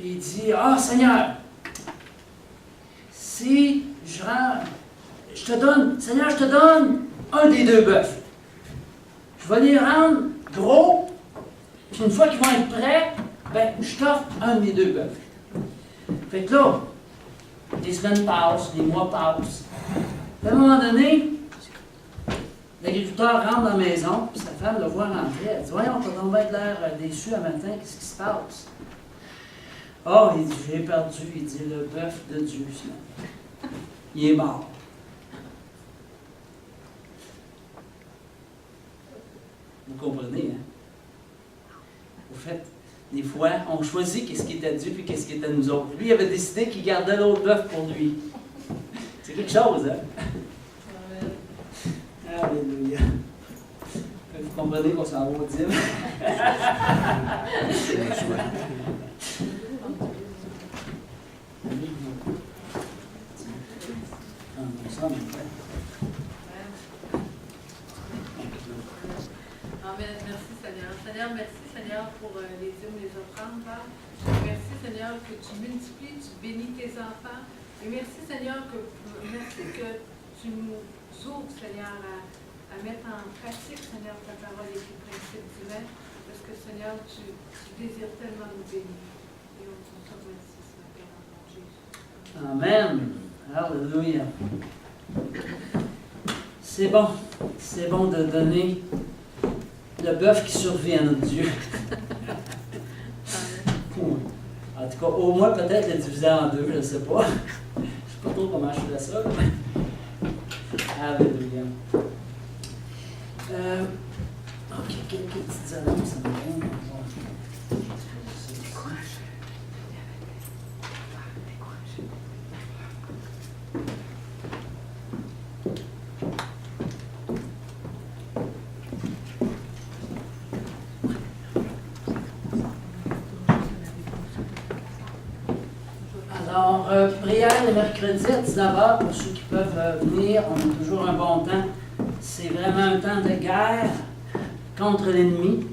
Puis il dit, ah Seigneur, si je te donne, Seigneur, je te donne un des 2 bœufs. Je vais les rendre gros, puis une fois qu'ils vont être prêts, ben, je t'offre un des 2 bœufs. Fait que là, les semaines passent, les mois passent. À un moment donné, l'agriculteur rentre dans la maison, puis sa femme le voit rentrer. Elle dit, voyons, t'as donc bien l'air déçu un matin, qu'est-ce qui se passe? Oh, il dit, j'ai perdu, il dit, le bœuf de Dieu, ce matin. Il est mort. Vous comprenez, hein? Au fait, des fois, on choisit qu'est-ce qui est à Dieu puis qu'est-ce qui est à nous autres. Lui, il avait décidé qu'il gardait l'autre bœuf pour lui. C'est quelque chose, hein? Alléluia. Vous comprenez qu'on s'en va au dîme? Amen. Merci Seigneur. Seigneur, merci Seigneur pour les dîmes, les offrandes, Père. Merci Seigneur que tu multiplies, tu bénis tes enfants. Et merci Seigneur merci que tu nous ouvres Seigneur à mettre en pratique Seigneur ta parole et tes principes divins. Parce que Seigneur, tu désires tellement nous bénir. Et on te remercie Seigneur en Jésus. Amen. Alléluia. C'est bon de donner le bœuf qui survit à notre Dieu. En tout cas, au moins peut-être le diviser en 2, je ne sais pas. Je ne sais pas trop comment je ferais ça. Alléluia. Ok, quelques petites annonces à me Alors, prière le mercredi à 19h pour ceux qui peuvent venir. On a toujours un bon temps. C'est vraiment un temps de guerre contre l'ennemi,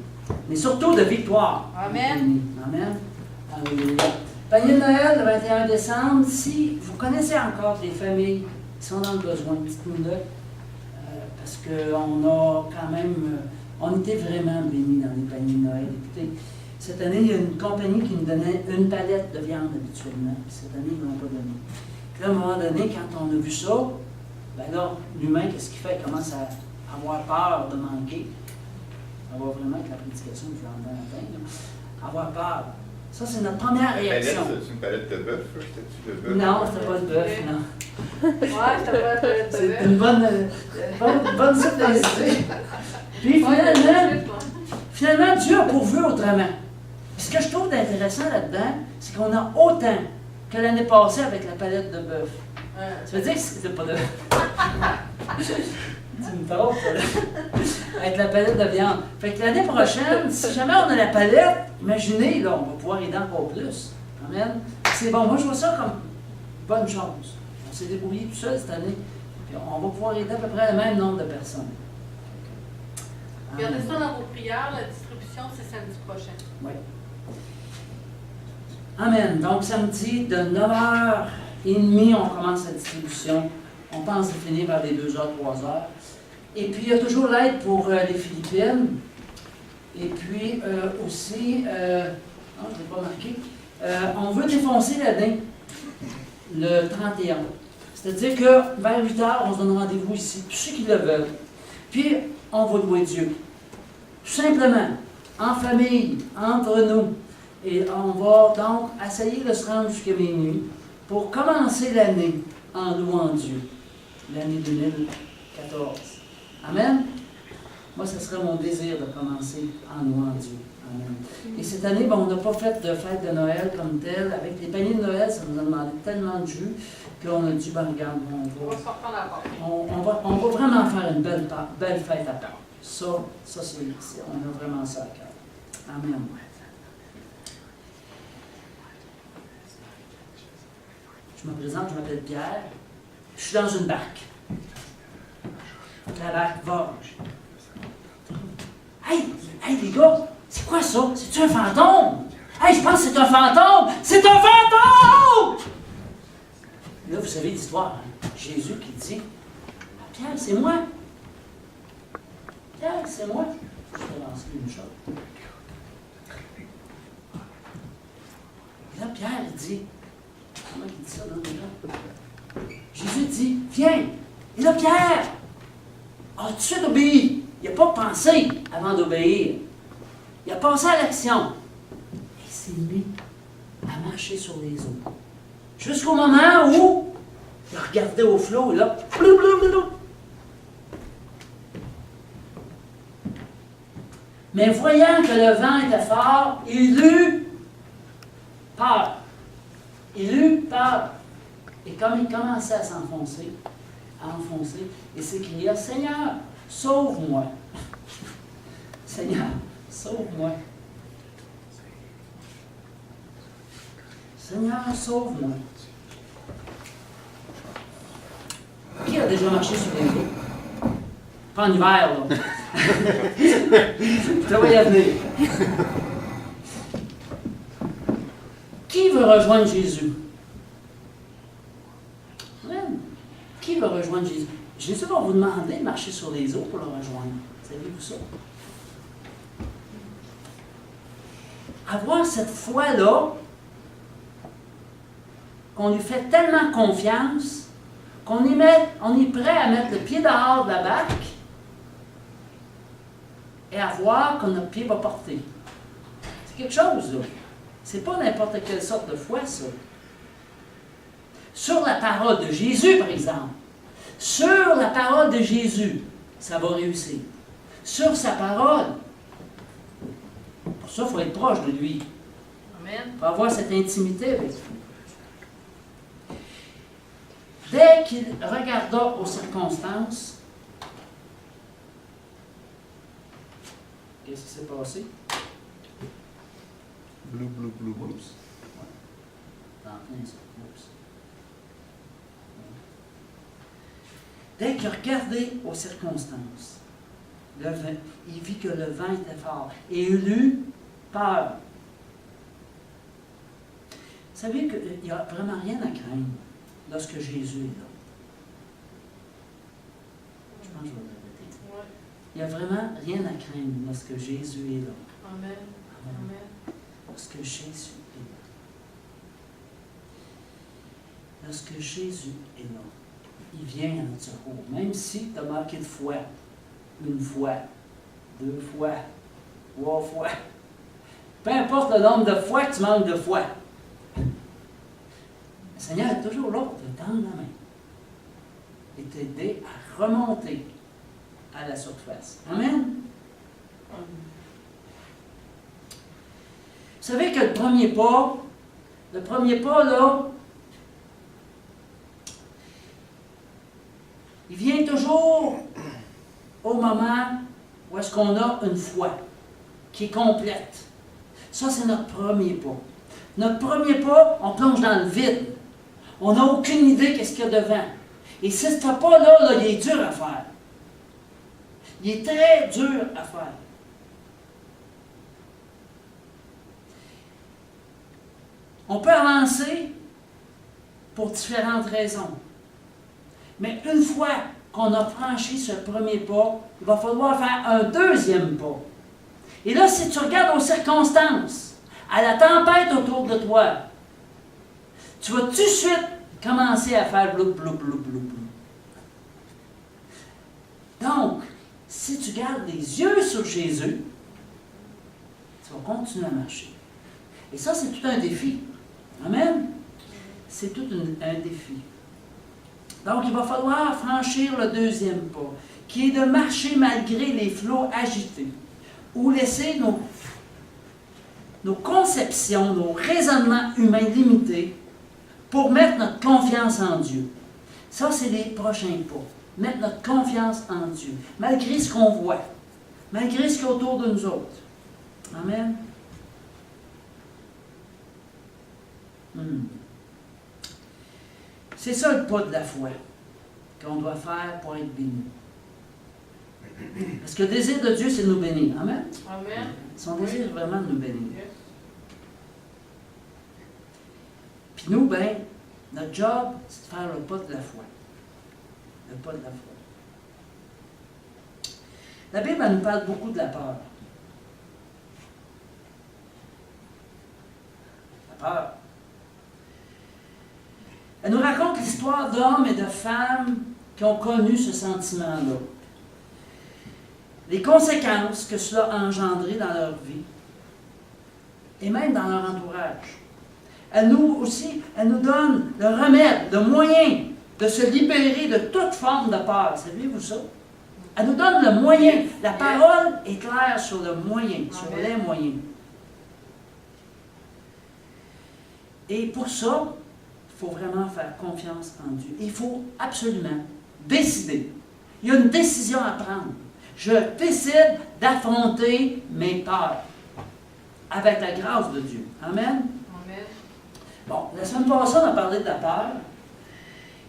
mais surtout de victoire. Amen. Amen. Alléluia. Panier de Noël le 21 décembre. Si vous connaissez encore des familles qui sont dans le besoin, une petite minute, parce qu'on a quand même, on était vraiment bénis dans les paniers de Noël. Écoutez, cette année, il y a une compagnie qui nous donnait une palette de viande habituellement. Puis cette année, ils ne l'ont pas donné. Puis là, à un moment donné, quand on a vu ça, ben là, l'humain, qu'est-ce qu'il fait? Il commence à avoir peur de manquer. Ça va vraiment avec la prédication du lendemain matin. Là. Avoir peur. Ça, c'est notre première réaction. C'est une palette de bœuf? C'était-tu de bœuf? Non, c'était pas de bœuf, non. Ouais, c'était pas de bœuf. C'est une bonne simplicité. Puis finalement, Dieu a pourvu autrement. Ce que je trouve intéressant là-dedans, c'est qu'on a autant que l'année passée avec la palette de bœuf. Ça veut dire que c'était pas de... Tu me trompes, avec la palette de viande. Fait que l'année prochaine, si jamais on a la palette, imaginez, là, on va pouvoir aider encore plus. Amen. C'est bon, moi je vois ça comme bonne chose. On s'est débrouillé tout seul cette année. Puis on va pouvoir aider à peu près le même nombre de personnes. Gardez ça dans vos prières, la distribution, c'est samedi prochain. Oui. Amen. Donc, samedi, de 9h30, on commence la distribution. On pense de finir vers les 2h, 3h. Et puis, il y a toujours l'aide pour les Philippines. Et puis, aussi, non, je ne l'ai pas marqué, on veut défoncer l'année le 31. C'est-à-dire que vers 8h, on se donne rendez-vous ici, tous ceux qui le veulent. Puis, on va louer Dieu. Tout simplement, en famille, entre nous. Et on va donc essayer de se rendre jusqu'à minuit pour commencer l'année en louant Dieu. L'année 2014. Amen? Moi, ce serait mon désir de commencer en louant Dieu. Amen. Et cette année, on n'a pas fait de fête de Noël comme telle. Avec les paniers de Noël, ça nous a demandé tellement de jus qu'on a dit, regarde, on va vraiment faire une belle fête à part. Ça c'est, on a vraiment ça à cœur. Amen. Je me présente, je m'appelle Pierre. Je suis dans une barque. La barque va. Hey les gars, c'est quoi ça? C'est-tu un fantôme? Hey, je pense que c'est un fantôme! C'est un fantôme! Là, vous savez l'histoire, hein? Jésus qui dit, Pierre, c'est moi. Pierre, c'est moi. Je vais lancer une chose. Et là, Pierre, il dit, comment il dit ça, là, déjà? Jésus dit, viens. Et là, Pierre a tout de suite obéi. Il n'a pas pensé avant d'obéir. Il a passé à l'action. Et il s'est mis à marcher sur les eaux. Jusqu'au moment où il a regardé au flot, et là, blablabla. Mais voyant que le vent était fort, il eut peur. Il eut peur. Et comme il commençait à s'enfoncer, il s'écria, Seigneur, sauve-moi. Seigneur, sauve-moi. Seigneur, sauve-moi. Qui a déjà marché sur les eaux? Pas en hiver, là. Je te voyais venir. Qui veut rejoindre Jésus? Qui veut rejoindre Jésus? Jésus va vous demander de marcher sur les eaux pour le rejoindre. Savez-vous ça? Avoir cette foi-là, qu'on lui fait tellement confiance, qu'on est prêt à mettre le pied dehors de la barque et à voir que notre pied va porter. C'est quelque chose, là. C'est pas n'importe quelle sorte de foi, ça. Sur la parole de Jésus, par exemple. Sur la parole de Jésus, ça va réussir. Sur sa parole. Pour ça, il faut être proche de lui. Amen. Pour avoir cette intimité avec lui. Dès qu'il regarda aux circonstances, qu'est-ce qui s'est passé? Blou, blou, blou, blou. Dans plein ça. Oups. Dès qu'il regardait aux circonstances, le vent, il vit que le vent était fort et il eut peur. Vous savez qu'il n'y a vraiment rien à craindre lorsque Jésus est là. Je pense que je vais le répéter. Ouais. Il n'y a vraiment rien à craindre lorsque Jésus est là. Amen. Amen. Amen. Lorsque Jésus est là. Lorsque Jésus est là, il vient à notre secours. Même si tu as manqué de foi, une fois, deux fois, trois fois, peu importe le nombre de fois que tu manques de foi, le Seigneur est toujours là pour te tendre la main et t'aider à remonter à la surface. Amen? Vous savez que le premier pas, là, il vient toujours au moment où est-ce qu'on a une foi qui est complète. Ça, c'est notre premier pas. Notre premier pas, on plonge dans le vide. On n'a aucune idée qu'est-ce qu'il y a devant. Et ce pas-là, il est dur à faire. Il est très dur à faire. On peut avancer pour différentes raisons. Mais une fois qu'on a franchi ce premier pas, il va falloir faire un deuxième pas. Et là, si tu regardes aux circonstances, à la tempête autour de toi, tu vas tout de suite commencer à faire blou, blou, blou, blou, blou. Donc, si tu gardes les yeux sur Jésus, tu vas continuer à marcher. Et ça, c'est tout un défi. Amen? C'est tout un défi. Donc, il va falloir franchir le deuxième pas, qui est de marcher malgré les flots agités, ou laisser nos conceptions, nos raisonnements humains limités pour mettre notre confiance en Dieu. Ça, c'est les prochains pas. Mettre notre confiance en Dieu, malgré ce qu'on voit, malgré ce qu'il y a autour de nous autres. Amen? C'est ça le pas de la foi qu'on doit faire pour être béni. Parce que le désir de Dieu, c'est de nous bénir. Amen? Amen. Son désir est vraiment de nous bénir. Yes. Puis nous, ben, notre job, c'est de faire le pas de la foi. Le pas de la foi. La Bible, elle nous parle beaucoup de la peur. La peur. Elle nous raconte l'histoire d'hommes et de femmes qui ont connu ce sentiment-là. Les conséquences que cela a engendré dans leur vie et même dans leur entourage. Elle nous donne le remède, le moyen de se libérer de toute forme de peur. Savez-vous ça? Elle nous donne le moyen. La parole est claire sur le moyen, sur les moyens. Et pour ça, il faut vraiment faire confiance en Dieu. Il faut absolument décider. Il y a une décision à prendre. Je décide d'affronter mes peurs avec la grâce de Dieu. Amen? Amen. Bon, la semaine passée, on a parlé de la peur.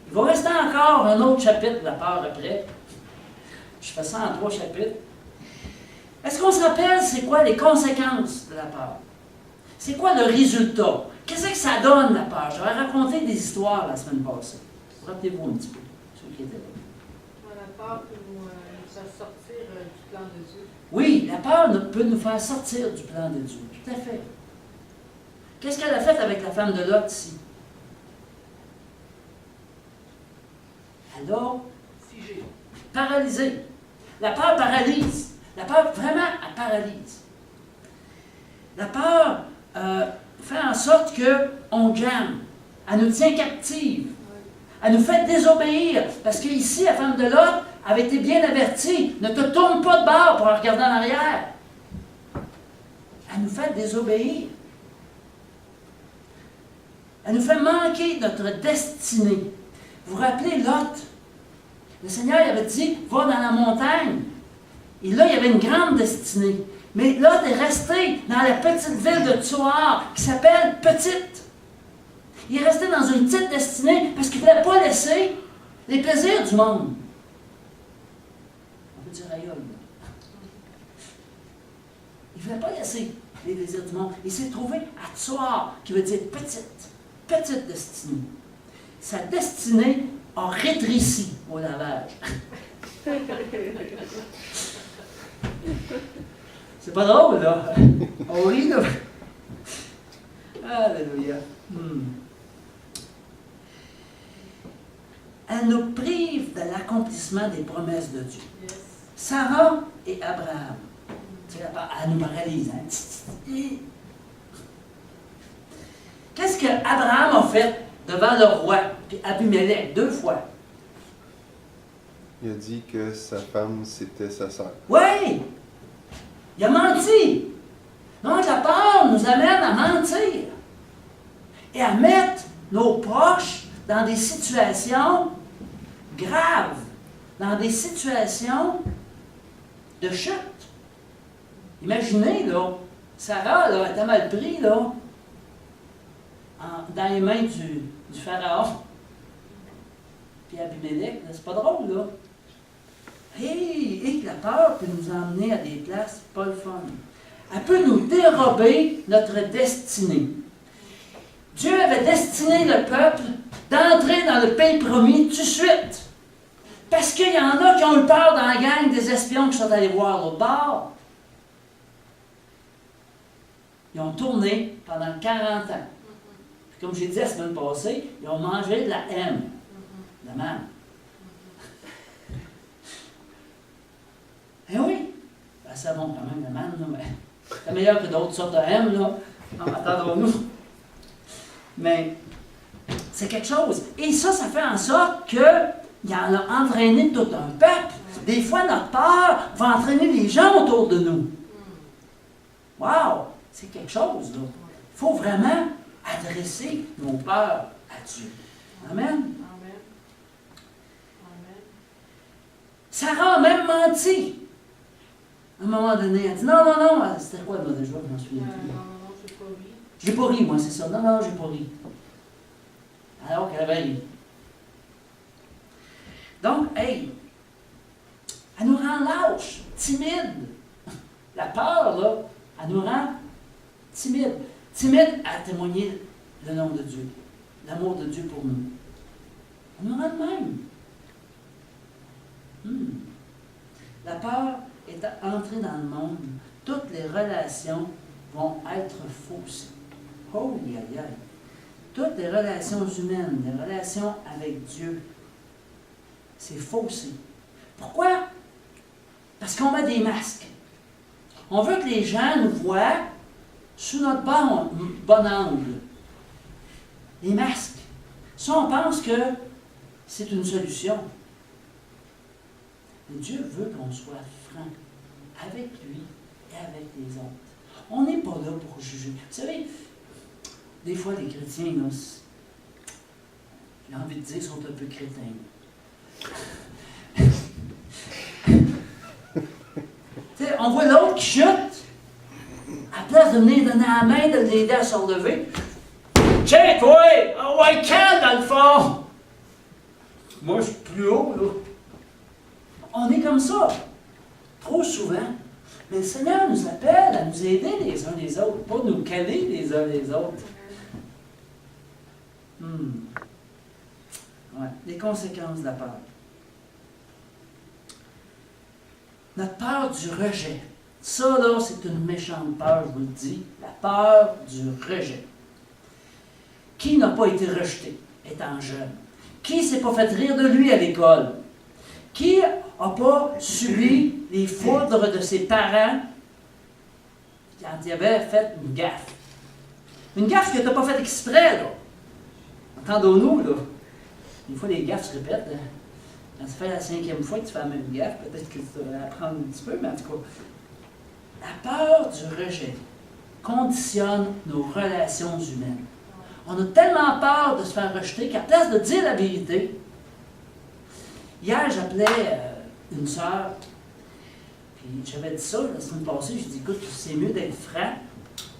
Il va rester encore un autre chapitre de la peur après. Je fais ça en 3 chapitres. Est-ce qu'on se rappelle c'est quoi les conséquences de la peur? C'est quoi le résultat? Qu'est-ce que ça donne, la peur? J'aurais raconté des histoires la semaine passée. Rappelez-vous un petit peu, ceux qui étaient là. La peur peut nous faire sortir du plan de Dieu. Oui, la peur peut nous faire sortir du plan de Dieu. Tout à fait. Qu'est-ce qu'elle a fait avec la femme de Lot ici? Elle a Figé. paralysé. La peur paralyse. La peur, vraiment, elle paralyse. La peur fait en sorte qu'on jamme. Elle nous tient captive. Elle nous fait désobéir. Parce qu'ici, la femme de Lot avait été bien avertie. Ne te tourne pas de bord pour regarder en arrière. Elle nous fait désobéir. Elle nous fait manquer notre destinée. Vous vous rappelez Lot? Le Seigneur avait dit, va dans la montagne. Et là, il y avait une grande destinée. Mais Lot est resté dans la petite ville de Tsoar, qui s'appelle Petite. Il est resté dans une petite destinée parce qu'il ne voulait pas laisser les plaisirs du monde. On peut dire aïe. Il ne voulait pas laisser les plaisirs du monde. Il s'est trouvé à Tsoar, qui veut dire petite. Petite destinée. Sa destinée a rétréci au lavage. C'est pas drôle, là. On rit, là. Alléluia. Elle nous prive de l'accomplissement des promesses de Dieu. Yes. Sarah et Abraham. Elle nous paralyse. Hein? Qu'est-ce qu'Abraham a fait devant le roi, puis Abimelech, 2 fois? Il a dit que sa femme, c'était sa sœur. Oui! Il a menti. Donc la peur nous amène à mentir et à mettre nos proches dans des situations graves, dans des situations de chute. Imaginez, là, Sarah, là, était mal pris, là, dans les mains du pharaon. Puis Abimelech, c'est pas drôle, là. Et la peur peut nous emmener à des places pas le fun. Elle peut nous dérober notre destinée. Dieu avait destiné le peuple d'entrer dans le pays promis tout de suite. Parce qu'il y en a qui ont eu peur dans la gang des espions qui sont allés voir l'autre bord. Ils ont tourné pendant 40 ans. Puis comme j'ai dit la semaine passée, ils ont mangé de la haine, de la manne. Eh oui, ben, c'est bon quand même, la manne, là, mais c'est meilleur que d'autres sortes de haine, là. Attendons-nous. Mais c'est quelque chose. Et ça fait en sorte qu'il en a entraîné tout un peuple. Des fois, notre peur va entraîner les gens autour de nous. Wow! C'est quelque chose, là. Il faut vraiment adresser nos peurs à Dieu. Amen? Amen. Amen. Sarah a même menti. À un moment donné, elle dit non, c'était quoi, là, déjà? Je m'en souviens plus. Non, j'ai pas ri. J'ai pas ri, moi, c'est ça. Non, j'ai pas ri. Alors qu'elle avait ri. Donc, hey, elle nous rend lâches, timides. La peur, là, elle nous rend timides. Timides à témoigner le nom de Dieu. l'amour de Dieu pour nous. On aura de même. La peur est entrée dans le monde. Toutes les relations vont être faussées. Oh, aïe, aïe. Toutes les relations humaines, les relations avec Dieu, c'est faussé. Pourquoi? Parce qu'on met des masques. On veut que les gens nous voient sous notre bon angle. Les masques. Ça, on pense que c'est une solution. Mais Dieu veut qu'on soit franc avec lui et avec les autres. On n'est pas là pour juger. Vous savez, des fois, les chrétiens, là, j'ai envie de dire, sont un peu crétins. On voit l'autre qui chute, à la place de venir donner la main, de l'aider à se relever. Tiens, toi! Oh, ouais, calme dans le fond! Moi, je suis plus haut, là. On est comme ça, trop souvent. Mais le Seigneur nous appelle à nous aider les uns les autres, pas nous caler les uns les autres. Ouais, les conséquences de la peur. Notre peur du rejet. Ça, là, c'est une méchante peur, je vous le dis. La peur du rejet. Qui n'a pas été rejeté étant jeune? Qui ne s'est pas fait rire de lui à l'école? Qui n'a pas subi les foudres de ses parents quand il avait fait une gaffe? Une gaffe que tu n'as pas fait exprès, là. Entendons-nous, là. Des fois, les gaffes se répètent. Hein? Quand tu fais la 5e fois que tu fais la même gaffe, peut-être que tu devrais apprendre un petit peu, mais en tout cas, la peur du rejet conditionne nos relations humaines. On a tellement peur de se faire rejeter qu'à place de dire la vérité, hier, j'appelais une sœur, puis j'avais dit ça la semaine passée, j'ai dit, écoute, c'est mieux d'être franc,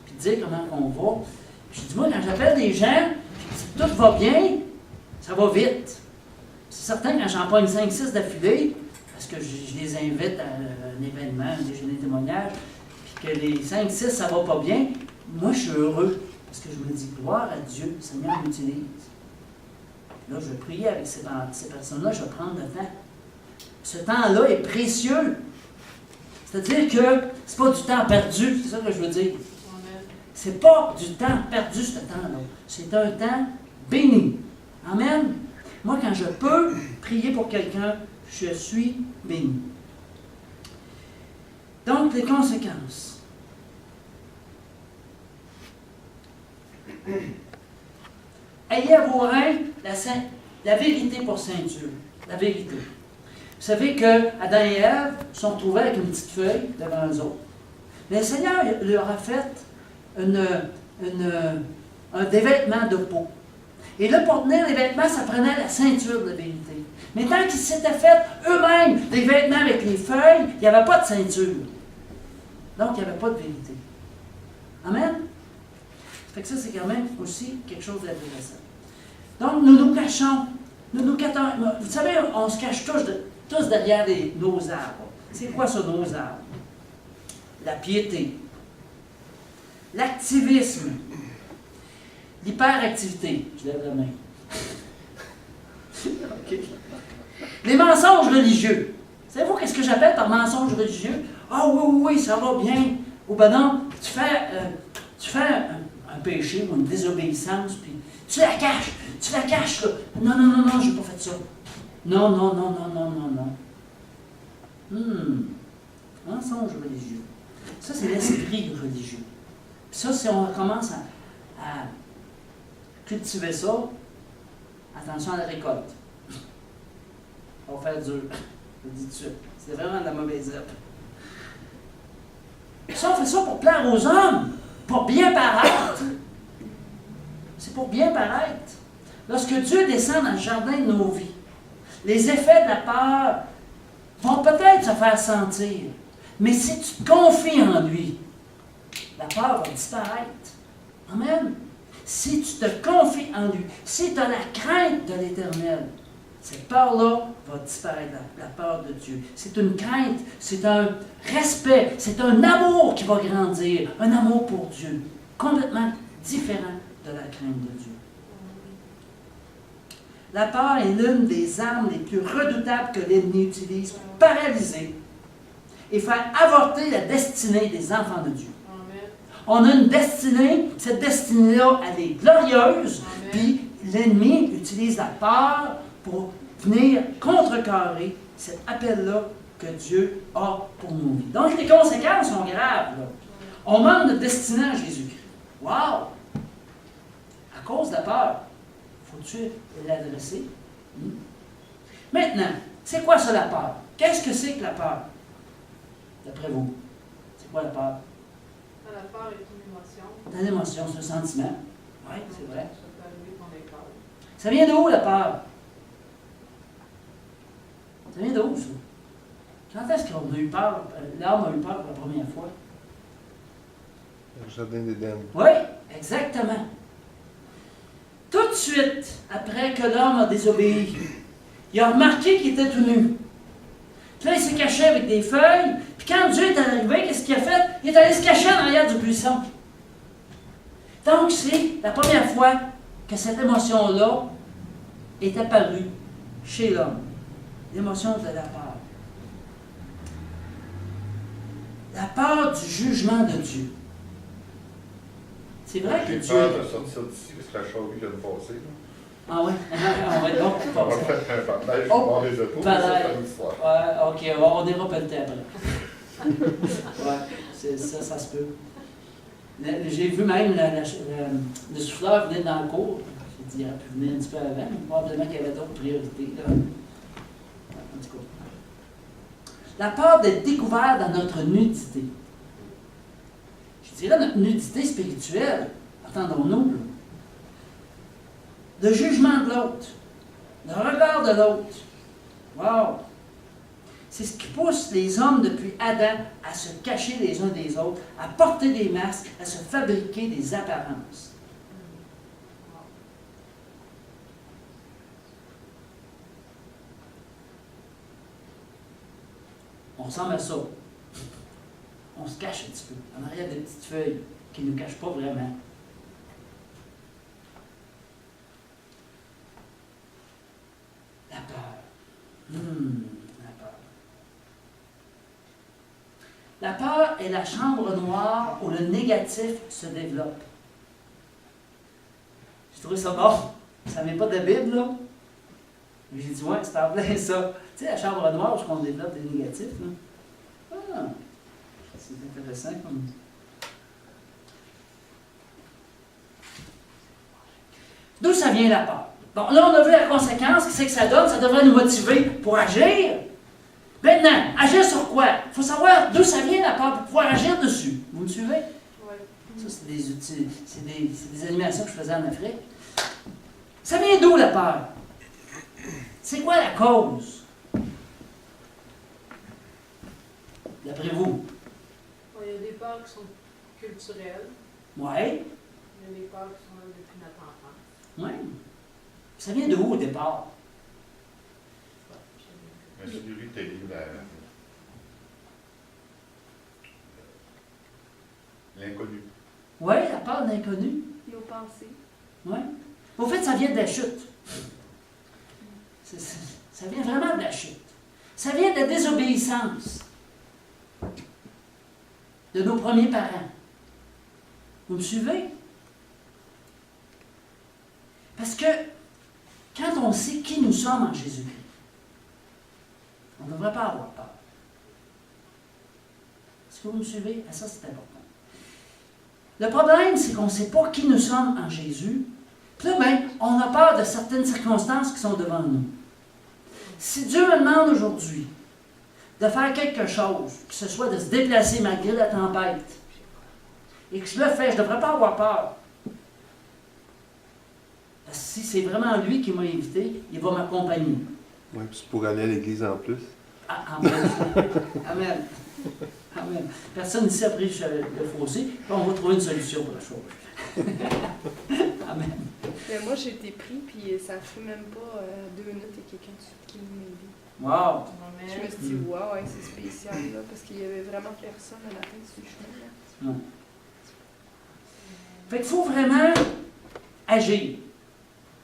puis de dire comment on va. J'ai dit, moi, quand j'appelle des gens, puis tout va bien, ça va vite. C'est certain, quand j'en prends 5-6 d'affilée, parce que je les invite à un événement, un déjeuner témoignage, puis que les 5-6, ça va pas bien, moi, je suis heureux. Parce que je me dis, gloire à Dieu, le Seigneur m'utilise. Là, je vais prier avec ces personnes-là, je vais prendre le temps. Ce temps-là est précieux. C'est-à-dire que c'est pas du temps perdu, c'est ça que je veux dire. C'est pas du temps perdu, ce temps-là. C'est un temps béni. Amen. Moi, quand je peux prier pour quelqu'un, je suis béni. Donc, les conséquences. Ayez à vos reins la vérité pour ceinture. La vérité. Vous savez que Adam et Ève sont trouvés avec une petite feuille devant eux autres. Mais le Seigneur leur a fait des vêtements de peau. Et là, pour tenir les vêtements, ça prenait la ceinture de la vérité. Mais tant qu'ils s'étaient fait eux-mêmes des vêtements avec les feuilles, il n'y avait pas de ceinture. Donc, il n'y avait pas de vérité. Amen? Fait que ça, c'est quand même aussi quelque chose d'intéressant. Donc, nous nous cachons. Vous savez, on se cache tous derrière nos arbres. C'est quoi ça, nos arbres? La piété. L'activisme. L'hyperactivité. Je lève la main. Okay. Les mensonges religieux. Savez-vous qu'est-ce que j'appelle par mensonge religieux? Ah oui, ça va bien. Ou ben non, tu fais un péché ou une désobéissance, puis tu la caches, là. Non, j'ai pas fait ça. Non. Mensonge religieux. Ça, c'est l'esprit religieux. Puis ça, si on commence à cultiver ça, attention à la récolte. On va faire dur. Je le dis tout de suite. C'est vraiment de la mauvaise herbe. Ça, on fait ça pour plaire aux hommes, pour bien paraître. C'est pour bien paraître. Lorsque Dieu descend dans le jardin de nos vies, les effets de la peur vont peut-être se faire sentir. Mais si tu te confies en lui, la peur va disparaître. Amen. Si tu te confies en lui, si tu as la crainte de l'Éternel, cette peur-là va disparaître, la peur de Dieu. C'est une crainte, c'est un respect, c'est un amour qui va grandir, un amour pour Dieu, complètement différent de la crainte de Dieu. La peur est l'une des armes les plus redoutables que l'ennemi utilise pour paralyser et faire avorter la destinée des enfants de Dieu. Amen. On a une destinée, cette destinée-là, elle est glorieuse, Amen. puis l'ennemi utilise la peur pour venir contrecarrer cet appel-là que Dieu a pour nos vies. Donc, les conséquences sont graves. Là. On manque de destinée à Jésus-Christ. Wow! À cause de la peur, faut-tu l'adresser? Maintenant, c'est quoi ça la peur? Qu'est-ce que c'est que la peur? D'après vous, c'est quoi la peur? La peur est une émotion. C'est une émotion, c'est un sentiment. Oui, c'est vrai. Ça peut arriver qu'on ait peur. Ça vient d'où la peur? Ça vient d'où ça? Quand est-ce qu'on a eu peur? L'homme a eu peur pour la première fois? Le jardin d'Éden. Oui, exactement. Tout de suite, après que l'homme a désobéi, il a remarqué qu'il était tout nu. Puis là, il s'est caché avec des feuilles. Puis quand Dieu est arrivé, qu'est-ce qu'il a fait? Il est allé se cacher en arrière du buisson. Donc, c'est la première fois que cette émotion-là est apparue chez l'homme. L'émotion de la peur. La peur du jugement de Dieu. C'est vrai que J'ai Dieu... peur de sortir d'ici parce que la chauve vient de passer. Ah oui? On va être bon pour On va passer. faire un bandage, je Oh, vais voir les autos, mais ça, c'est une histoire. Ouais, ok, on ira pelleter après. Ouais, ça se peut. J'ai vu même le souffleur venir dans le cours. J'ai dit, il aurait pu venir un petit peu avant, mais probablement qu'il y avait d'autres priorités. Là. En tout cas. La peur d'être découvert dans notre nudité. Je dirais notre nudité spirituelle. Attendons-nous. Là. Le jugement de l'autre. Le regard de l'autre. Wow! C'est ce qui pousse les hommes depuis Adam à se cacher les uns des autres, à porter des masques, à se fabriquer des apparences. On ressemble à ça. On se cache un petit peu, en arrière des petites feuilles qui ne nous cachent pas vraiment. La peur. La peur. La peur est la chambre noire où le négatif se développe. J'ai trouvé ça bon. Ça ne vient pas de la Bible, là. Mais j'ai dit, ouais, c'est en plein ça. Tu sais, la chambre noire où on développe des négatifs, là. Ah, c'est intéressant comme. D'où ça vient la peur? Bon, là, on a vu la conséquence, qu'est-ce que ça donne? Ça devrait nous motiver pour agir. Maintenant, agir sur quoi? Il faut savoir d'où ça vient la peur pour pouvoir agir dessus. Vous me suivez? Oui. Ça, c'est des outils, c'est des animations que je faisais en Afrique. Ça vient d'où la peur? C'est quoi la cause? D'après vous? Bon, il y a des peurs qui sont culturelles. Oui. Il y a des peurs qui sont là depuis notre enfance. Oui. Ça vient de où au départ? L'insécurité, l'inconnu. Oui, la peur de l'inconnu. Nos pensées. Oui. Au fait, ça vient de la chute. Ça vient vraiment de la chute. Ça vient de la désobéissance de nos premiers parents. Vous me suivez? Parce que quand on sait qui nous sommes en Jésus-Christ, on ne devrait pas avoir peur. Est-ce que vous me suivez? Ah, ça, c'est important. Le problème, c'est qu'on ne sait pas qui nous sommes en Jésus. Puis là, ben, on a peur de certaines circonstances qui sont devant nous. Si Dieu me demande aujourd'hui de faire quelque chose, que ce soit de se déplacer malgré la tempête, et que je le fais, je ne devrais pas avoir peur. Parce que si c'est vraiment lui qui m'a invité, il va m'accompagner. Oui, puis c'est pour aller à l'église en plus. Ah, amen. Amen. Amen. Personne ici a pris le fossé, puis on va trouver une solution pour la chose. Amen. Mais moi, j'ai été pris, puis ça a fait même pas 2 minutes et quelqu'un qui m'a aidé. Wow! Je me suis dit, waouh, ouais, c'est spécial, là, parce qu'il y avait vraiment personne à la fin du chemin. Ouais. Fait qu'il faut vraiment agir.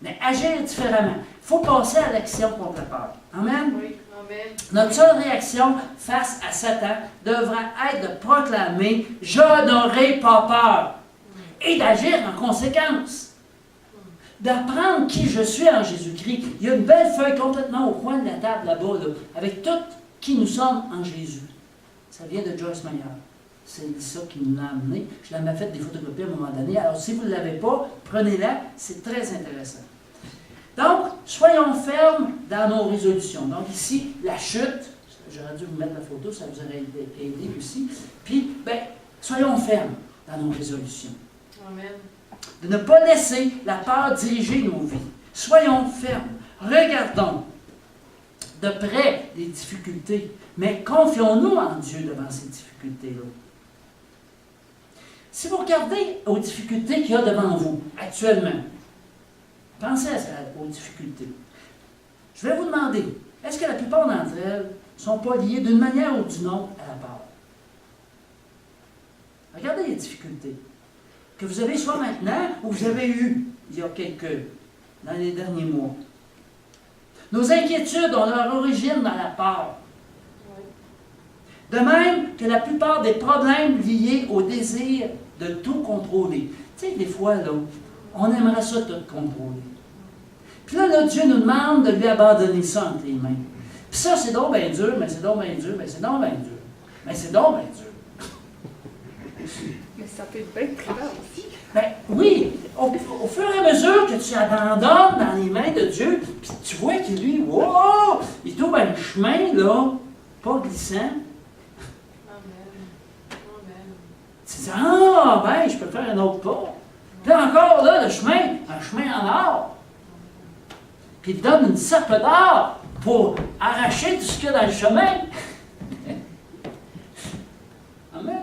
mais agir différemment. Il faut passer à l'action contre la peur. Amen? Oui, amen. Notre seule réaction face à Satan devra être de proclamer « Je n'aurai pas peur » et d'agir en conséquence. D'apprendre qui je suis en Jésus-Christ. Il y a une belle feuille complètement au coin de la table là-bas, là, avec tout qui nous sommes en Jésus. Ça vient de Joyce Meyer. C'est ça qui nous l'a amené. Je l'avais fait des photocopies à un moment donné. Alors, si vous ne l'avez pas, prenez-la. C'est très intéressant. Donc, soyons fermes dans nos résolutions. Donc, ici, la chute. J'aurais dû vous mettre la photo, ça vous aurait aidé aussi. Puis, bien, soyons fermes dans nos résolutions. Amen. De ne pas laisser la peur diriger nos vies. Soyons fermes. Regardons de près les difficultés, mais confions-nous en Dieu devant ces difficultés-là. Si vous regardez aux difficultés qu'il y a devant vous, actuellement, pensez à ça, aux difficultés. Je vais vous demander, est-ce que la plupart d'entre elles ne sont pas liées d'une manière ou d'une autre à la peur? Regardez les difficultés que vous avez soit maintenant ou vous avez eues il y a dans les derniers mois. Nos inquiétudes ont leur origine dans la peur. De même que la plupart des problèmes liés au désir de tout contrôler. Tu sais, des fois, là, on aimerait ça tout contrôler. Puis là, Dieu nous demande de lui abandonner ça entre les mains. Puis ça, c'est donc bien dur, mais c'est donc bien dur, mais c'est donc bien dur. Mais c'est donc bien dur. Mais ça peut être bien prudent aussi. Ben oui, au fur et à mesure que tu abandonnes dans les mains de Dieu, puis tu vois que lui, wow, il trouve un chemin, là, pas glissant. Amen. Amen. Tu dis, ah, ben, je peux faire un autre pas. Puis encore, là, le chemin, un chemin en or. Puis il te donne une serpe d'or pour arracher tout ce qu'il y a dans le chemin. Amen.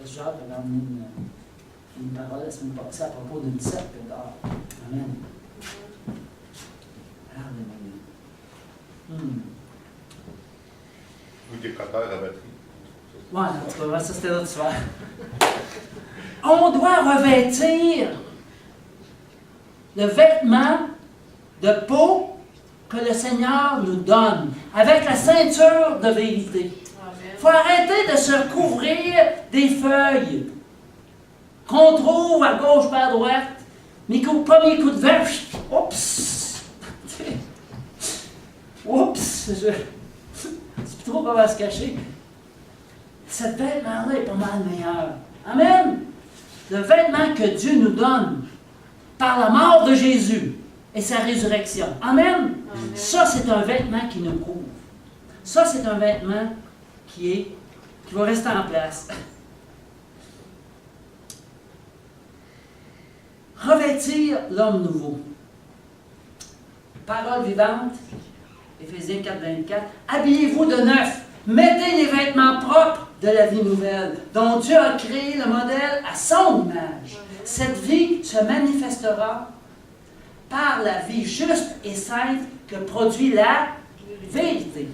Jacques avait amené une parole la semaine passée à propos d'une serpe d'or. Amen. Alléluia. Ou des coteurs à batterie. Ouais, en tout cas, ça c'était notre soir. On doit revêtir le vêtement de peau que le Seigneur nous donne, avec la ceinture de vérité. Il faut arrêter de se couvrir des feuilles qu'on trouve à gauche par droite, mais qu'au premier coup de vent, oups! Oups! Je ne sais plus trop comment se cacher. Ce vêtement-là est pas mal meilleur. Amen! Le vêtement que Dieu nous donne par la mort de Jésus et sa résurrection. Amen! Amen. Ça, c'est un vêtement qui nous couvre. Ça, c'est un vêtement qui va rester en place. Revêtir l'homme nouveau. Parole vivante, Éphésiens 4, 24. Habillez-vous de neuf. Mettez les vêtements propres de la vie nouvelle, dont Dieu a créé le modèle à son image. Cette vie se manifestera par la vie juste et sainte que produit la vérité.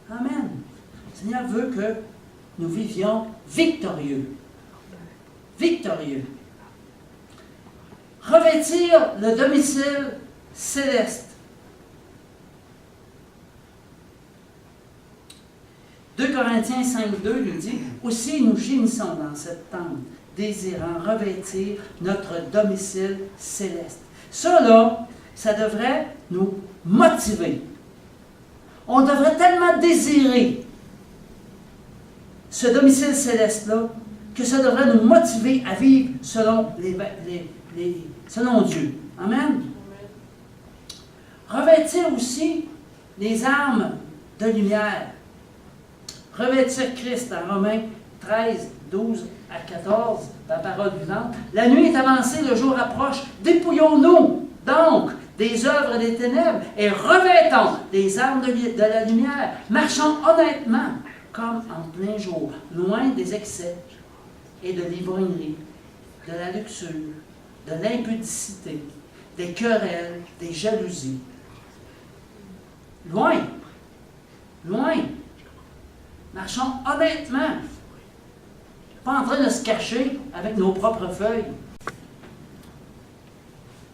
Amen. Le Seigneur veut que nous vivions victorieux. Victorieux. Revêtir le domicile céleste. 2 Corinthiens 5,2 nous dit « Aussi nous gémissons dans cette tente, désirant revêtir notre domicile céleste. » Ça, là, ça devrait nous motiver. On devrait tellement désirer ce domicile céleste-là que ça devrait nous motiver à vivre selon selon Dieu. Amen. Revêtir aussi les armes de lumière. Revêtir Christ en Romains 13, 12 à 14, la parole vivante. La nuit est avancée, le jour approche. Dépouillons-nous donc des œuvres des ténèbres et revêtons les armes de la lumière. Marchons honnêtement comme en plein jour, loin des excès et de l'ivrognerie, de la luxure, de l'impudicité, des querelles, des jalousies. Loin. Loin. Marchons honnêtement. Pas en train de se cacher avec nos propres feuilles.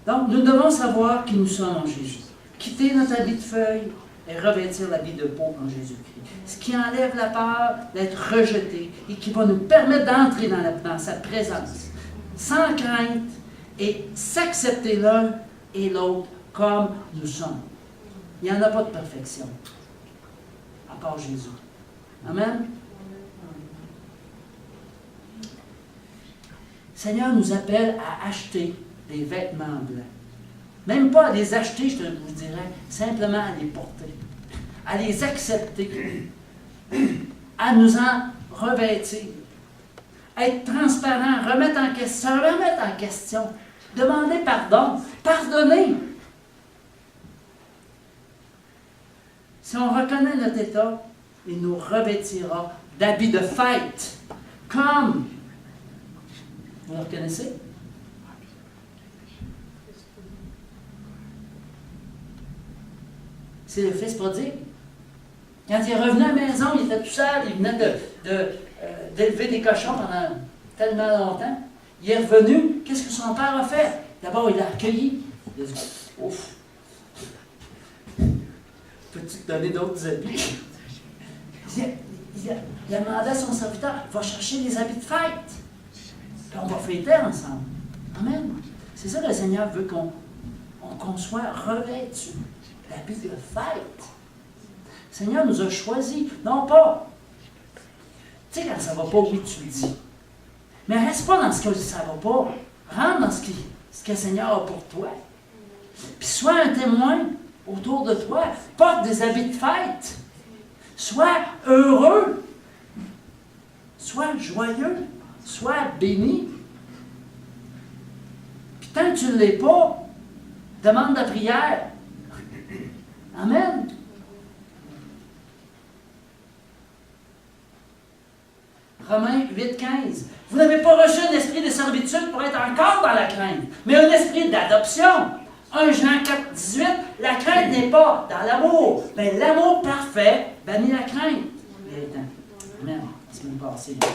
Donc, nous devons savoir qui nous sommes en Jésus. Quitter notre habit de feuille et revêtir l'habit de peau en Jésus-Christ. Ce qui enlève la peur d'être rejeté et qui va nous permettre d'entrer dans sa présence sans crainte et s'accepter l'un et l'autre comme nous sommes. Il n'y en a pas de perfection, à part Jésus. Amen? Le Seigneur nous appelle à acheter des vêtements blancs. Même pas à les acheter, je vous dirais, simplement à les porter, à les accepter, à nous en revêtir, être transparent, se remettre en question, demander pardon, pardonner. Si on reconnaît notre état, il nous revêtira d'habits de fête, comme, vous le reconnaissez? C'est le fils prodigue. Quand il est revenu à la maison, il était tout seul, il venait d'élever des cochons pendant tellement longtemps. Il est revenu, qu'est-ce que son père a fait? D'abord, il l'a accueilli. Il a dit, ouf, peux-tu te donner d'autres habits? Il a demandé à son serviteur, va chercher des habits de fête. Puis on va fêter ensemble. Amen. C'est ça que le Seigneur veut qu'on soit revêtu. L'habit de fête. Le Seigneur nous a choisis. Non pas. Tu sais, quand ça ne va pas, oui, tu le dis. Mais reste pas dans ce que ça ne va pas. Rentre dans ce que le Seigneur a pour toi. Puis sois un témoin autour de toi. Porte des habits de fête. Sois heureux. Sois joyeux. Sois béni. Puis tant que tu ne l'es pas, demande la prière. Amen. Romains 8,15. Vous n'avez pas reçu un esprit de servitude pour être encore dans la crainte, mais un esprit d'adoption. 1 Jean 4,18. La crainte n'est pas dans l'amour, mais l'amour parfait bannit la crainte. Amen. La semaine passée, ça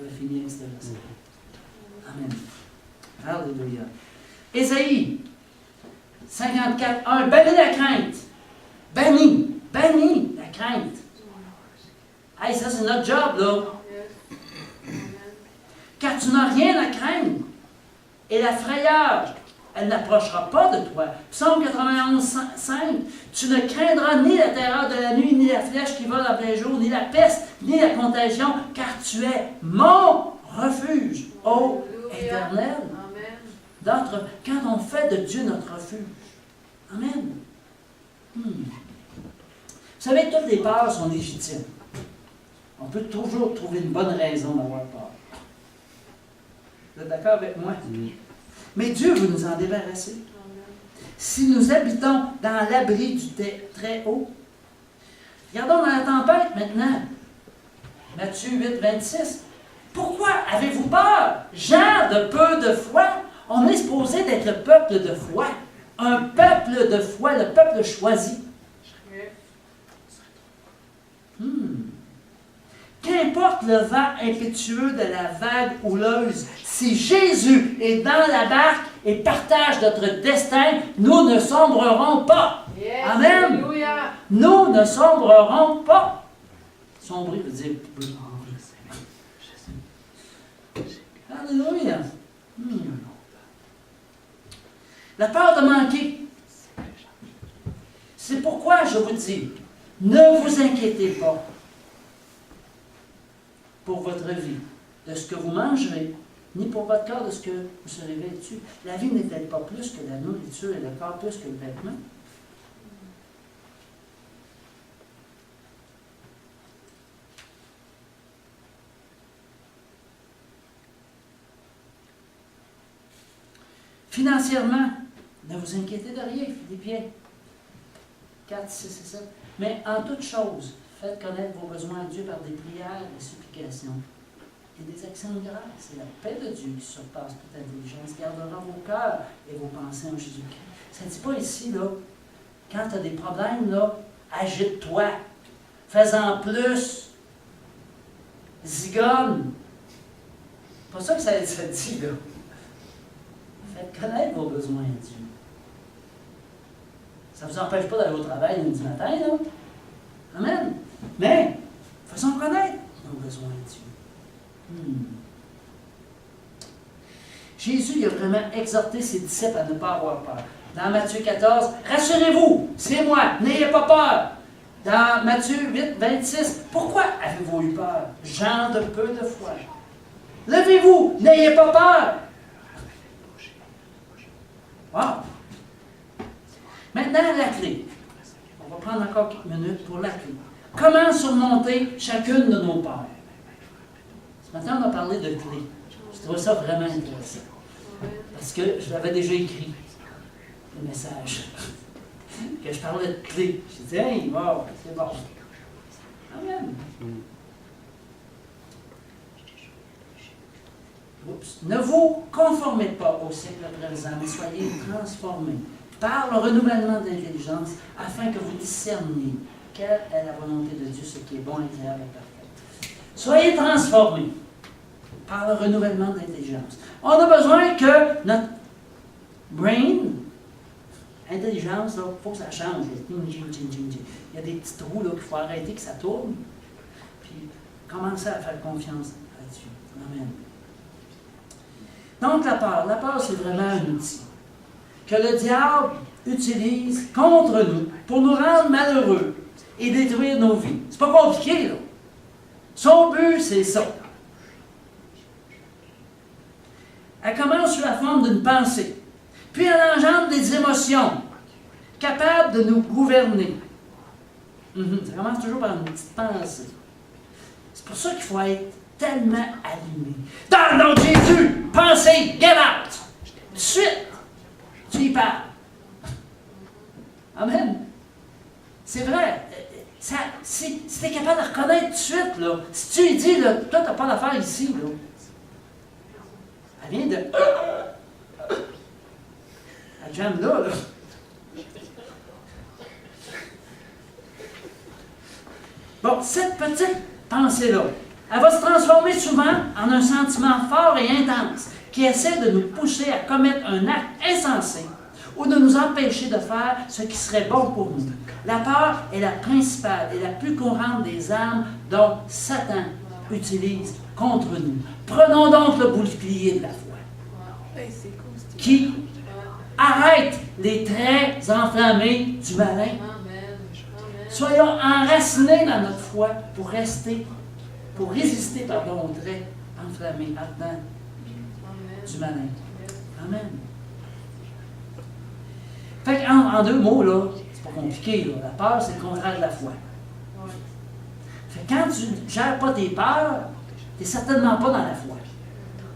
va finir avec ce verset. Amen. Alléluia. Ésaïe 54,1. Bannis la crainte. Bannis la crainte. Hey, ça c'est notre job, là. Car tu n'as rien à craindre. Et la frayeur, elle n'approchera pas de toi. Psaume 91,5. Tu ne craindras ni la terreur de la nuit, ni la flèche qui vole en plein jour, ni la peste, ni la contagion, car tu es mon refuge, ô Éternel. Quand on fait de Dieu notre refuge. Amen. Vous savez, toutes les peurs sont légitimes. On peut toujours trouver une bonne raison d'avoir peur. Vous êtes d'accord avec moi? Oui. Mais Dieu veut nous en débarrasser. Si nous habitons dans l'abri du Très-Haut, regardons dans la tempête maintenant. Matthieu 8,26. Pourquoi avez-vous peur, gens de peu de foi? On est supposé d'être le peuple de foi. Un peuple de foi, le peuple choisi. Qu'importe le vent impétueux de la vague houleuse, si Jésus est dans la barque et partage notre destin, nous ne sombrerons pas. Yes, amen. Alléluia. Nous ne sombrerons pas. Sombrer veut dire... Alléluia. La peur de manquer. C'est pourquoi je vous dis, ne vous inquiétez pas pour votre vie, de ce que vous mangerez, ni pour votre corps de ce que vous serez vêtu. La vie n'est-elle pas plus que la nourriture et le corps plus que le vêtement? Financièrement, ne vous inquiétez de rien, Philippiens 4, 6 et 7. Mais en toute chose, faites connaître vos besoins à Dieu par des prières et supplications et des actions de grâce. Et la paix de Dieu qui surpasse toute intelligence gardera vos cœurs et vos pensées en Jésus-Christ. Ça ne dit pas ici, là, quand tu as des problèmes, là, agite-toi, fais-en plus, zigonne. C'est pas ça que ça dit, là. Faites connaître vos besoins à Dieu. Ça ne vous empêche pas d'aller au travail lundi matin, là. Amen. Mais, faisons connaître nos besoins à Dieu. Jésus il a vraiment exhorté ses disciples à ne pas avoir peur. Dans Matthieu 14, rassurez-vous, c'est moi, n'ayez pas peur. Dans Matthieu 8, 26, pourquoi avez-vous eu peur? Gens de peu de foi. Levez-vous, n'ayez pas peur. Wow. Maintenant, la clé. On va prendre encore quelques minutes pour la clé. Comment surmonter chacune de nos peurs? Ce matin, on a parlé de clé. Je trouve ça vraiment intéressant. Parce que je l'avais déjà écrit, le message. Que je parlais de clé. Je disais, hey, wow, c'est bon. Amen. Oups. Ne vous conformez pas au siècle présent, mais soyez transformés par le renouvellement de l'intelligence, afin que vous discerniez quelle est la volonté de Dieu, ce qui est bon, agréable et parfait. Soyez transformés par le renouvellement de l'intelligence. On a besoin que notre brain, intelligence, il faut que ça change. Il y a des petits trous qu'il faut arrêter, que ça tourne. Puis commencer à faire confiance à Dieu. Amen. Donc la peur c'est vraiment un outil que le diable utilise contre nous pour nous rendre malheureux et détruire nos vies. C'est pas compliqué, là. Son but, c'est ça. Elle commence sous la forme d'une pensée. Puis elle engendre des émotions capables de nous gouverner. Ça commence toujours par une petite pensée. C'est pour ça qu'il faut être tellement allumé. Dans le nom de Jésus, pensez, get out! Tout de suite, tu y parles. Amen. C'est vrai. Si tu es capable de reconnaître tout de suite, là, si tu lui dis, là, toi, tu n'as pas d'affaire ici, là. Elle vient de. Elle jamme là, là. Bon, cette petite pensée-là, elle va se transformer souvent en un sentiment fort et intense qui essaie de nous pousser à commettre un acte insensé ou de nous empêcher de faire ce qui serait bon pour nous. La peur est la principale et la plus courante des armes dont Satan utilise contre nous. Prenons donc le bouclier de la foi, qui arrête les traits enflammés du malin. Soyons enracinés dans notre foi pour résister aux traits enflammés, ardents du malin. Amen. Fait qu'en deux mots, là, c'est pas compliqué, là. La peur, c'est le contraire de la foi. Fait que quand tu ne gères pas tes peurs, tu n'es certainement pas dans la foi.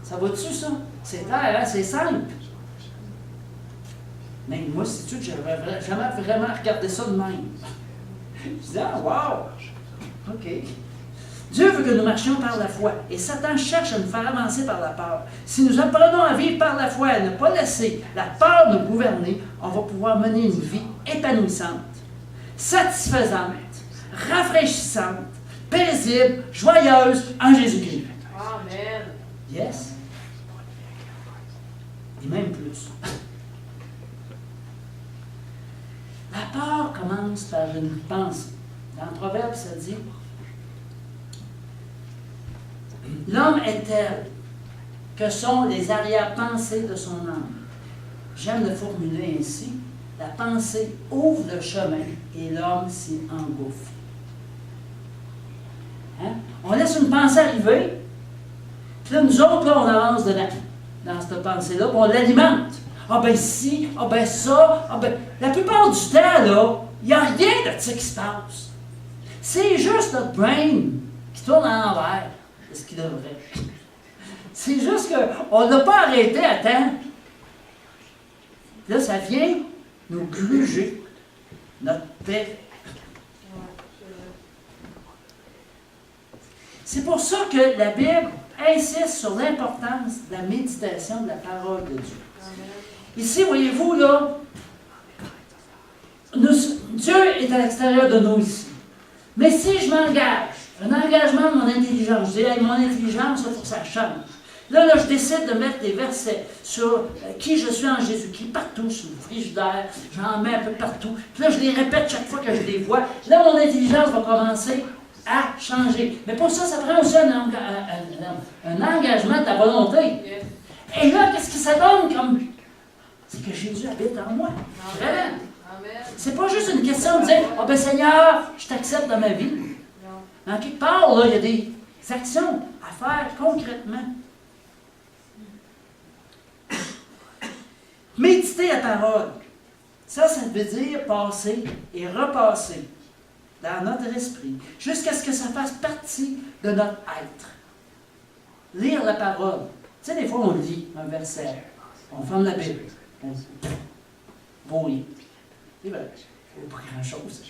Ça va-tu, ça? C'est clair, hein? C'est simple. Mais moi, si tu veux, j'avais jamais vraiment regardé ça de même. Je disais, ah, wow! OK. Dieu veut que nous marchions par la foi. Et Satan cherche à nous faire avancer par la peur. Si nous apprenons à vivre par la foi et ne pas laisser la peur nous gouverner, on va pouvoir mener une vie épanouissante, satisfaisante, rafraîchissante, paisible, joyeuse en Jésus-Christ. Amen. Yes? Et même plus. La peur commence par une pensée. Dans le Proverbe, ça dit « L'homme est tel que sont les arrière-pensées de son âme. » J'aime le formuler ainsi. La pensée ouvre le chemin et l'homme s'y engouffre. Hein? On laisse une pensée arriver, puis là, nous autres, là, on avance dedans, dans cette pensée-là, puis on l'alimente. Ah ben si, ah ben ça, ah ben... La plupart du temps, là, il n'y a rien de ça qui se passe. C'est juste notre brain qui tourne à l'envers de ce qu'il devrait. C'est juste qu'on n'a pas arrêté à temps. Là, ça vient nous gruger notre paix. C'est pour ça que la Bible insiste sur l'importance de la méditation de la parole de Dieu. Ici, voyez-vous, là, Dieu est à l'extérieur de nous ici. Mais si je m'engage, un engagement de mon intelligence, je dis, hey, mon intelligence, il faut que ça change. Là, je décide de mettre des versets sur qui je suis en Jésus-Christ, partout, sur le frigidaire, j'en mets un peu partout. Puis là, je les répète chaque fois que je les vois. Là, mon intelligence va commencer à changer. Mais pour ça, ça prend aussi un engagement de la volonté. Yes. Et là, qu'est-ce que ça donne comme... C'est que Jésus habite en moi. Vraiment. Amen. C'est pas juste une question de dire « Ah ben Seigneur, je t'accepte dans ma vie. » Non. En quelque part, là, il y a des actions à faire concrètement. Méditer la parole. Ça veut dire passer et repasser dans notre esprit jusqu'à ce que ça fasse partie de notre être. Lire la parole. Tu sais, des fois, on lit un verset, on ferme la Bible, on dit « Bon rien. » C'est vrai, il n'y a pas grand-chose.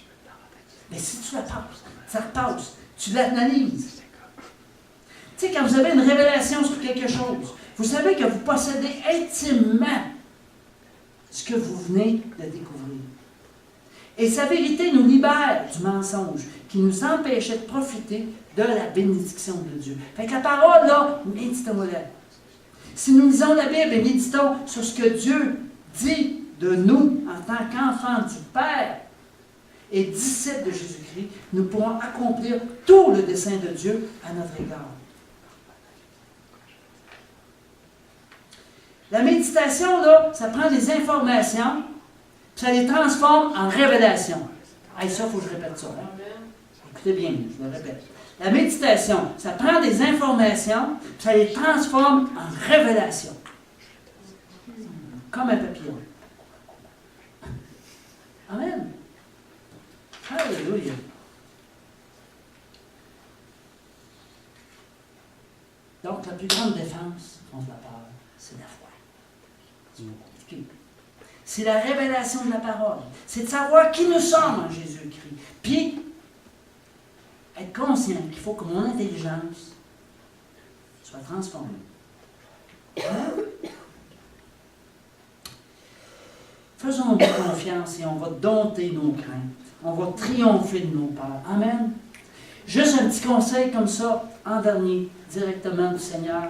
Mais si tu la passes, ça repasse, tu l'analyses. Tu sais, quand vous avez une révélation sur quelque chose, vous savez que vous possédez intimement ce que vous venez de découvrir. Et sa vérité nous libère du mensonge qui nous empêchait de profiter de la bénédiction de Dieu. Fait que la parole, là, méditons-la. Si nous lisons la Bible et méditons sur ce que Dieu dit de nous en tant qu'enfants du Père et disciples de Jésus-Christ, nous pourrons accomplir tout le dessein de Dieu à notre égard. La méditation, là, ça prend des informations, puis ça les transforme en révélation. Hey, ça, il faut que je répète ça. Hein? Écoutez bien, je le répète. La méditation, ça prend des informations, puis ça les transforme en révélation. Comme un papillon. Amen. Alléluia. Donc, la plus grande défense contre la peur, c'est la foi. C'est la révélation de la parole. C'est de savoir qui nous sommes en Jésus-Christ. Puis, être conscient qu'il faut que mon intelligence soit transformée. Faisons-nous confiance et on va dompter nos craintes. On va triompher de nos peurs. Amen. Juste un petit conseil comme ça, en dernier, directement du Seigneur.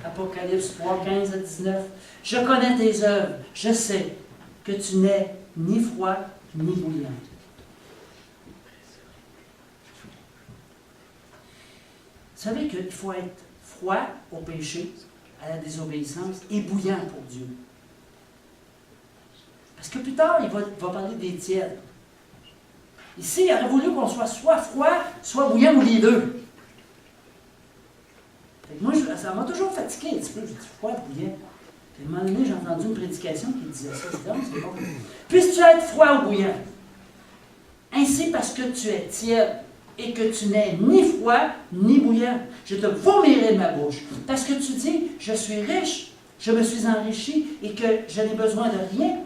Apocalypse 3, 15 à 19. Je connais tes œuvres. Je sais que tu n'es ni froid ni bouillant. Vous savez qu'il faut être froid au péché, à la désobéissance, et bouillant pour Dieu. Parce que plus tard, il va parler des tièdes. Ici, il aurait voulu qu'on soit froid, soit bouillant ou les deux. Moi, ça m'a toujours fatigué un petit peu. Je dis froid, bouillant. Puis à un moment donné, j'ai entendu une prédication qui disait ça. C'est bon. Puisses-tu être froid ou bouillant? Ainsi, parce que tu es tiède et que tu n'es ni froid ni bouillant, je te vomirai de ma bouche. Parce que tu dis, je suis riche, je me suis enrichi et que je n'ai besoin de rien.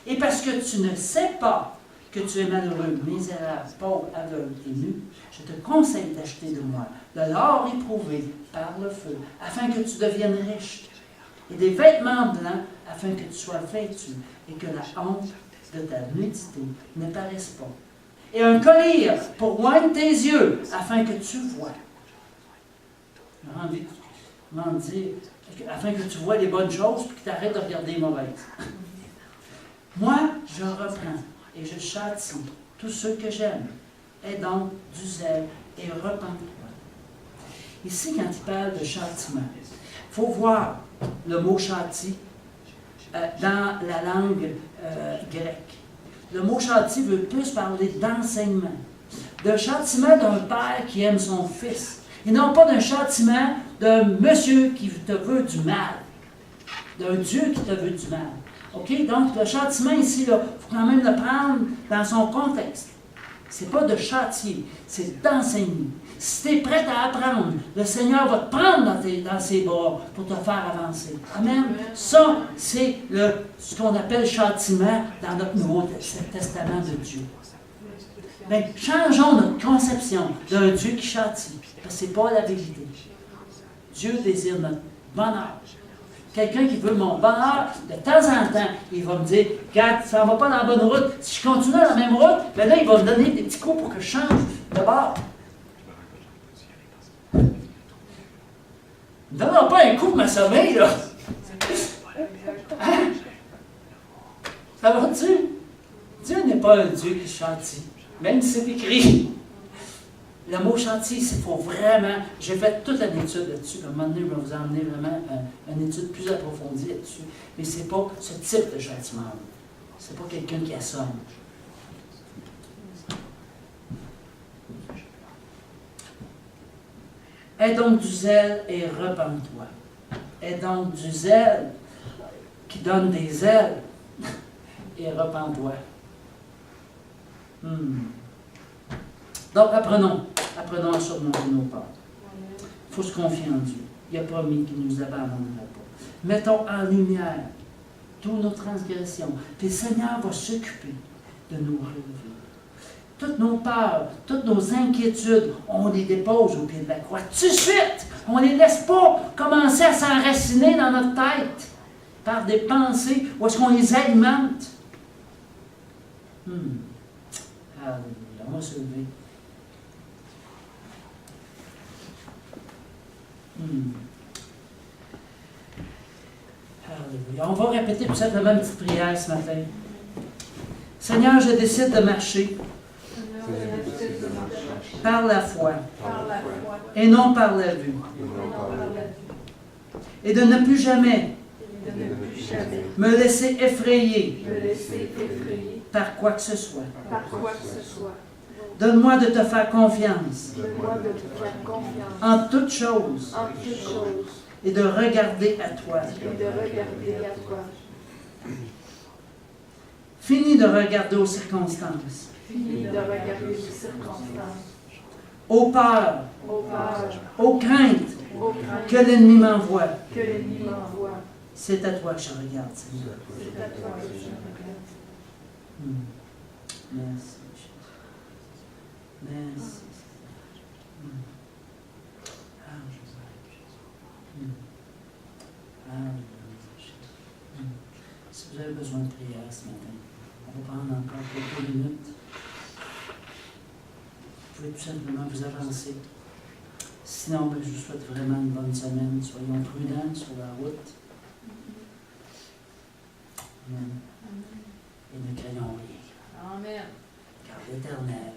Et parce que tu ne sais pas que tu es malheureux, misérable, pauvre, aveugle et nu, je te conseille d'acheter de moi de l'or éprouvé par le feu, afin que tu deviennes riche, et des vêtements blancs, afin que tu sois vêtu, et que la honte de ta nudité ne paraisse pas. Et un collier pour oindre tes yeux, afin que tu vois. J'ai envie de dire, afin que tu vois les bonnes choses, puis que tu arrêtes de regarder les mauvaises. Moi, je reprends et je châtie tous ceux que j'aime. Aie donc du zèle et repens-toi. Ici, quand il parle de châtiment, il faut voir le mot châtie dans la langue grecque. Le mot châtie veut plus parler d'enseignement, de châtiment d'un père qui aime son fils, et non pas d'un châtiment d'un monsieur qui te veut du mal, d'un Dieu qui te veut du mal. OK? Donc, le châtiment ici, il faut quand même le prendre dans son contexte. Ce n'est pas de châtier, c'est d'enseigner. Si tu es prêt à apprendre, le Seigneur va te prendre dans ses bras pour te faire avancer. Amen? Ça, c'est ce qu'on appelle châtiment dans notre Nouveau Testament de Dieu. Bien, changeons notre conception d'un Dieu qui châtie, parce que ce n'est pas la vérité. Dieu désire notre bonheur. Quelqu'un qui veut mon bonheur, de temps en temps, il va me dire, regarde, ça ne va pas dans la bonne route. Si je continue dans la même route, bien là, il va me donner des petits coups pour que je change de bord. Il ne me donnera pas un coup Vous m'assommez, là. Hein? Ça va-tu? Dieu n'est pas un Dieu qui chantille, même si c'est écrit. Le mot chantier, il faut vraiment. J'ai fait toute une étude là-dessus. À un moment donné, je vais vous emmener vraiment une étude plus approfondie là-dessus. Mais ce n'est pas ce type de châtiment. Ce n'est pas quelqu'un qui assomme. Aie donc du zèle et repens-toi. Aie donc du zèle qui donne des ailes et repens-toi. Donc, apprenons à surmonter nos peurs. Il faut se confier en Dieu. Il a promis qu'il ne nous abandonnera pas. Mettons en lumière toutes nos transgressions. Puis le Seigneur va s'occuper de nous relever. Toutes nos peurs, toutes nos inquiétudes, on les dépose au pied de la croix. Tout de suite, on ne les laisse pas commencer à s'enraciner dans notre tête par des pensées où est-ce qu'on les alimente. Alléluia. On va se lever. Alléluia. On va répéter tout simplement une petite prière ce matin. Seigneur, je décide de marcher par la foi et non par la vue. Et de ne plus jamais me laisser effrayer par quoi que ce soit. Donne-moi de te faire confiance en toutes choses et de regarder à toi. Finis de regarder aux circonstances, aux peurs, aux craintes que l'ennemi m'envoie. C'est à toi que je regarde, Seigneur. Merci. Merci. Si vous avez besoin de prière ce matin, on va prendre encore quelques minutes. Vous pouvez tout simplement vous avancer. Sinon, ben, je vous souhaite vraiment une bonne semaine. Soyons prudents sur la route. Amen. Et ne craignons rien. Amen. Car l'Éternel